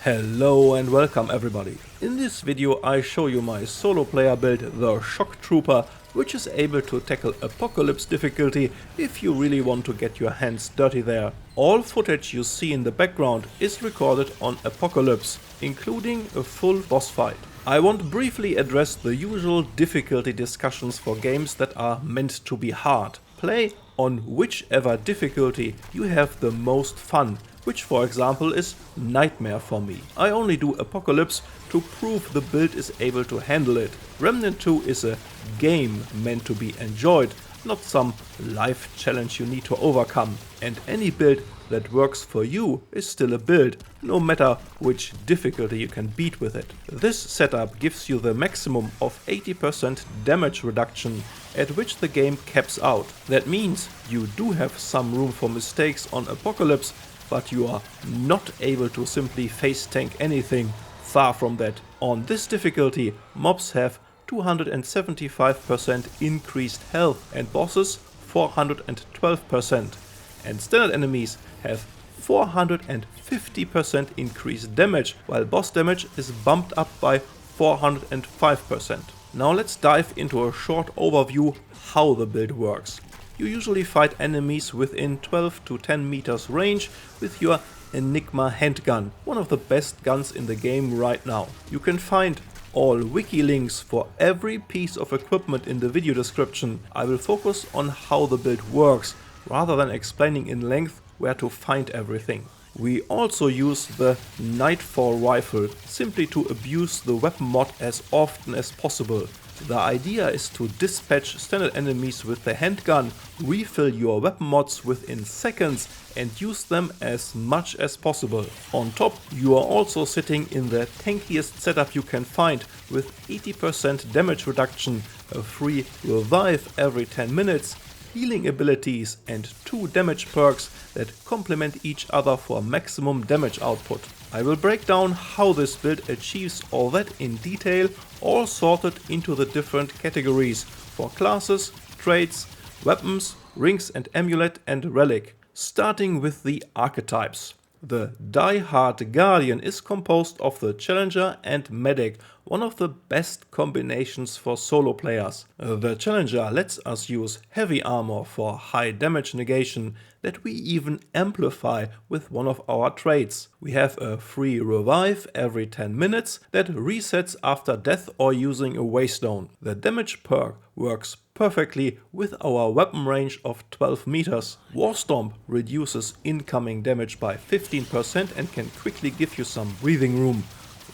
Hello and welcome everybody. In this video I show you my solo player build, the Shock Trooper, which is able to tackle Apocalypse difficulty if you really want to get your hands dirty there. All footage you see in the background is recorded on Apocalypse, including a full boss fight. I want to briefly address the usual difficulty discussions for games that are meant to be hard. Play on whichever difficulty you have the most fun, which for example is Nightmare for me. I only do Apocalypse to prove the build is able to handle it. Remnant 2 is a game meant to be enjoyed, not some life challenge you need to overcome. And any build that works for you is still a build, no matter which difficulty you can beat with it. This setup gives you the maximum of 80% damage reduction, at which the game caps out. That means you do have some room for mistakes on Apocalypse, but you are not able to simply face tank anything. Far from that. On this difficulty, mobs have 275% increased health and bosses 412%. And standard enemies have 450% increased damage, while boss damage is bumped up by 405%. Now let's dive into a short overview how the build works. You usually fight enemies within 12 to 10 meters range with your Enigma handgun, one of the best guns in the game right now. You can find all wiki links for every piece of equipment in the video description. I will focus on how the build works, rather than explaining in length where to find everything. We also use the Nightfall rifle, simply to abuse the weapon mod as often as possible. The idea is to dispatch standard enemies with the handgun, refill your weapon mods within seconds and use them as much as possible. On top, you are also sitting in the tankiest setup you can find, with 80% damage reduction, a free revive every 10 minutes, healing abilities and 2 damage perks that complement each other for maximum damage output. I will break down how this build achieves all that in detail, all sorted into the different categories for classes, traits, weapons, rings and amulet and relic. Starting with the archetypes. The Die Hard Guardian is composed of the Challenger and Medic, one of the best combinations for solo players. The Challenger lets us use heavy armor for high damage negation that we even amplify with one of our traits. We have a free revive every 10 minutes that resets after death or using a waystone. The damage perk works perfectly with our weapon range of 12 meters. Warstomp reduces incoming damage by 15% and can quickly give you some breathing room.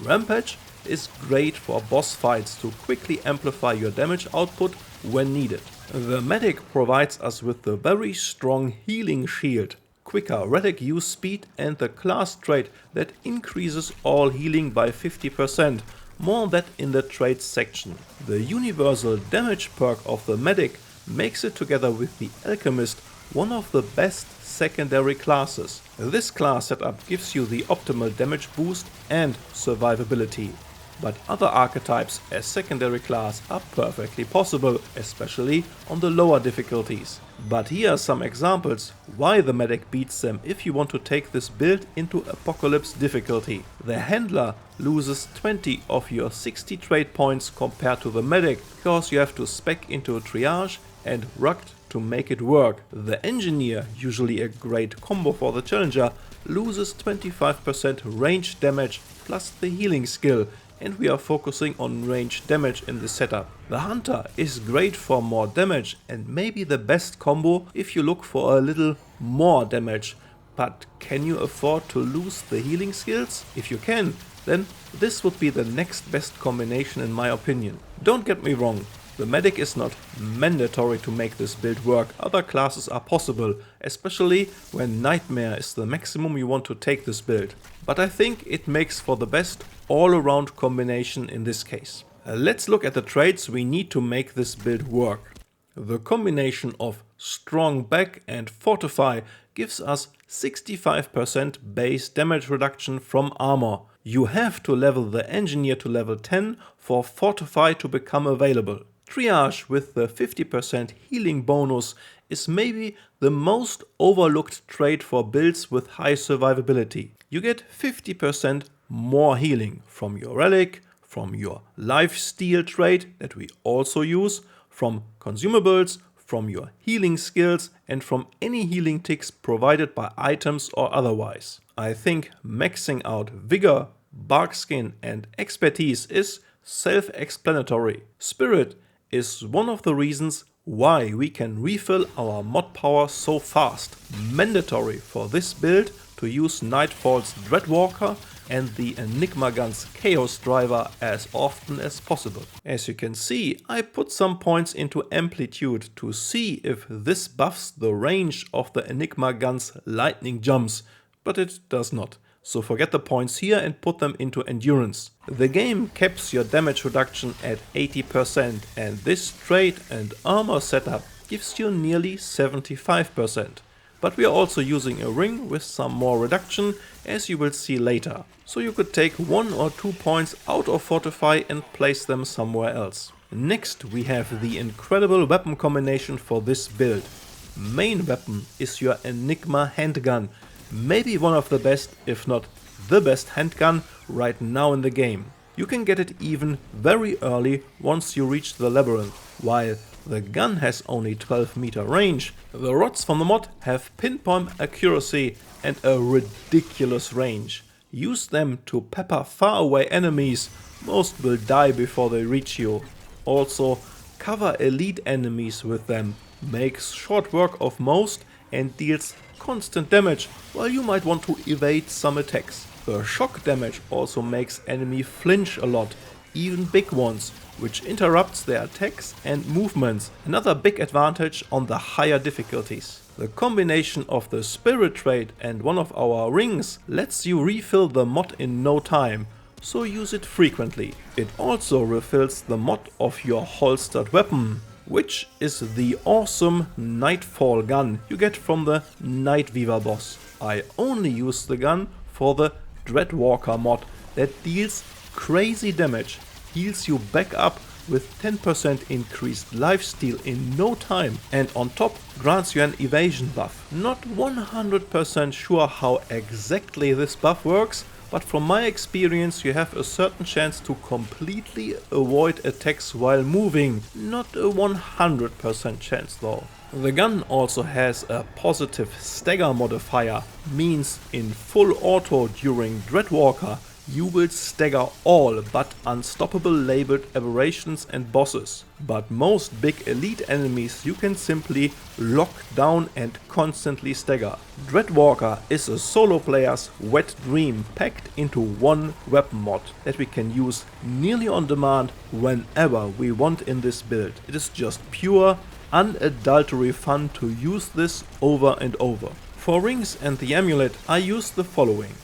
Rampage is great for boss fights to quickly amplify your damage output when needed. The Medic provides us with the very strong healing shield, quicker relic use speed and the class trait that increases all healing by 50%. More on that in the traits section. The universal damage perk of the Medic makes it, together with the Alchemist, one of the best secondary classes. This class setup gives you the optimal damage boost and survivability. But other archetypes as secondary class are perfectly possible, especially on the lower difficulties. But here are some examples why the Medic beats them if you want to take this build into Apocalypse difficulty. The Handler loses 20 of your 60 trait points compared to the Medic, because you have to spec into Triage and Rugged to make it work. The Engineer, usually a great combo for the Challenger, loses 25% range damage plus the healing skill, and we are focusing on range damage in this setup. The Hunter is great for more damage and maybe the best combo if you look for a little more damage. But can you afford to lose the healing skills? If you can, then this would be the next best combination in my opinion. Don't get me wrong, the Medic is not mandatory to make this build work. Other classes are possible, especially when Nightmare is the maximum you want to take this build. But I think it makes for the best all-around combination in this case. Let's look at the traits we need to make this build work. The combination of Strong Back and Fortify gives us 65% base damage reduction from armor. You have to level the Engineer to level 10 for Fortify to become available. Triage with the 50% healing bonus is maybe the most overlooked trait for builds with high survivability. You get 50% more healing from your relic, from your lifesteal trait that we also use, from consumables, from your healing skills, and from any healing ticks provided by items or otherwise. I think maxing out Vigor, Barkskin and Expertise is self-explanatory. Spirit is one of the reasons why we can refill our mod power so fast. Mandatory for this build to use Nightfall's Dreadwalker and the Enigma Gun's Chaos Driver as often as possible. As you can see, I put some points into Amplitude to see if this buffs the range of the Enigma Gun's lightning jumps, but it does not. So forget the points here and put them into Endurance. The game caps your damage reduction at 80% and this trait and armor setup gives you nearly 75%. But we are also using a ring with some more reduction, as you will see later. So you could take 1 or 2 points out of Fortify and place them somewhere else. Next we have the incredible weapon combination for this build. Main weapon is your Enigma handgun. Maybe one of the best, if not the best handgun right now in the game. You can get it even very early once you reach the labyrinth. While the gun has only 12 meter range, the rods from the mod have pinpoint accuracy and a ridiculous range. Use them to pepper far away enemies, most will die before they reach you. Also, cover elite enemies with them, makes short work of most and deals constant damage, while you might want to evade some attacks. The shock damage also makes enemy flinch a lot, even big ones, which interrupts their attacks and movements, another big advantage on the higher difficulties. The combination of the spirit trait and one of our rings lets you refill the mod in no time, so use it frequently. It also refills the mod of your holstered weapon, which is the awesome Nightfall gun you get from the Nightweaver boss. I only use the gun for the Dreadwalker mod that deals crazy damage, heals you back up with 10% increased lifesteal in no time, and on top grants you an evasion buff. Not 100% sure how exactly this buff works, but from my experience you have a certain chance to completely avoid attacks while moving, not a 100% chance though. The gun also has a positive stagger modifier, means in full auto during Dreadwalker you will stagger all but unstoppable labeled aberrations and bosses. But most big elite enemies you can simply lock down and constantly stagger. Dreadwalker is a solo player's wet dream packed into one weapon mod that we can use nearly on demand whenever we want in this build. It is just pure, unadulterated fun to use this over and over. For rings and the amulet I use the following.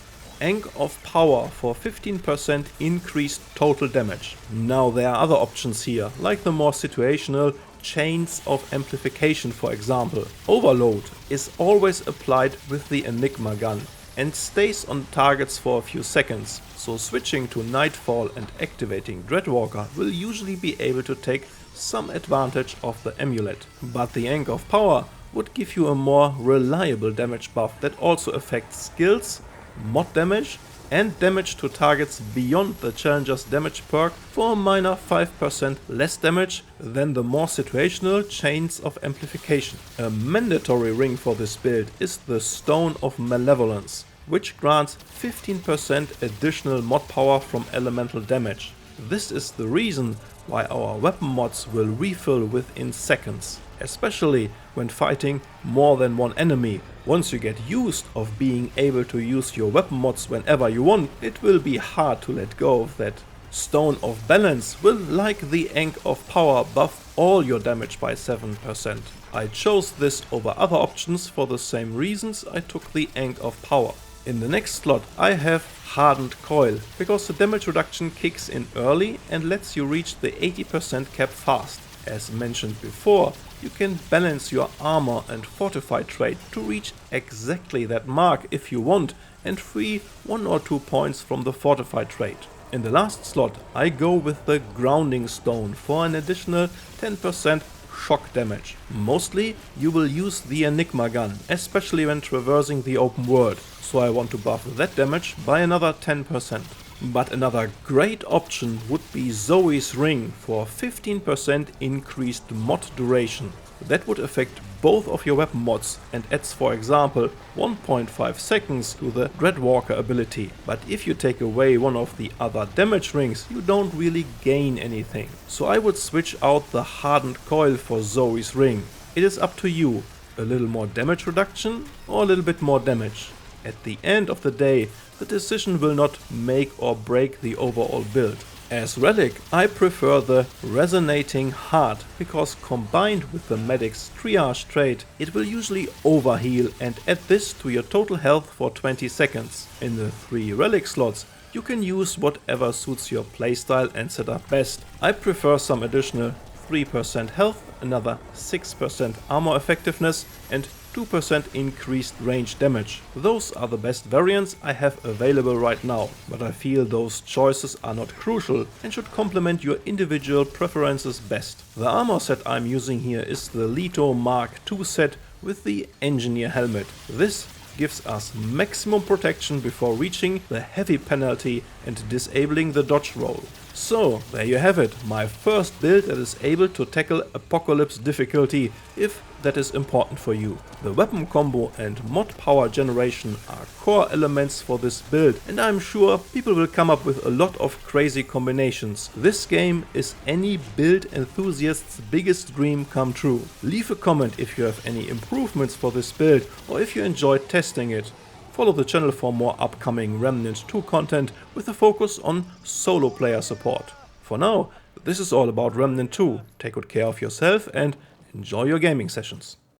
Ankh of Power for 15% increased total damage. Now there are other options here, like the more situational Chains of Amplification for example. Overload is always applied with the Enigma gun and stays on targets for a few seconds, so switching to Nightfall and activating Dreadwalker will usually be able to take some advantage of the amulet. But the Ankh of Power would give you a more reliable damage buff that also affects skills, mod damage and damage to targets beyond the challenger's damage perk for a minor 5% less damage than the more situational Chains of Amplification. A mandatory ring for this build is the Stone of Malevolence, which grants 15% additional mod power from elemental damage. This is the reason why our weapon mods will refill within seconds, especially when fighting more than one enemy. Once you get used of being able to use your weapon mods whenever you want, it will be hard to let go of that. Stone of Balance will, like the Ankh of Power, buff all your damage by 7%. I chose this over other options for the same reasons I took the Ankh of Power. In the next slot I have Hardened Coil, because the damage reduction kicks in early and lets you reach the 80% cap fast. As mentioned before, you can balance your armor and fortify trait to reach exactly that mark if you want and free 1 or 2 points from the fortify trait. In the last slot I go with the Grounding Stone for an additional 10% shock damage. Mostly you will use the Enigma gun, especially when traversing the open world, so I want to buff that damage by another 10%. But another great option would be Zoe's Ring for 15% increased mod duration. That would affect both of your weapon mods and adds, for example, 1.5 seconds to the Dreadwalker ability. But if you take away one of the other damage rings, you don't really gain anything. So I would switch out the hardened coil for Zoe's Ring. It is up to you. A little more damage reduction or a little bit more damage. At the end of the day, the decision will not make or break the overall build. As Relic, I prefer the Resonating Heart, because combined with the Medic's Triage trait, it will usually overheal and add this to your total health for 20 seconds. In the 3 Relic slots, you can use whatever suits your playstyle and setup best. I prefer some additional 3% health, another 6% armor effectiveness and 2% increased range damage. Those are the best variants I have available right now, but I feel those choices are not crucial and should complement your individual preferences best. The armor set I'm using here is the Leto Mark II set with the Engineer helmet. This gives us maximum protection before reaching the heavy penalty and disabling the dodge roll. So there you have it, my first build that is able to tackle Apocalypse difficulty, if that is important for you. The weapon combo and mod power generation are core elements for this build, and I'm sure people will come up with a lot of crazy combinations. This game is any build enthusiast's biggest dream come true. Leave a comment if you have any improvements for this build or if you enjoyed testing it. Follow the channel for more upcoming Remnant 2 content with a focus on solo player support. For now, this is all about Remnant 2. Take good care of yourself and enjoy your gaming sessions.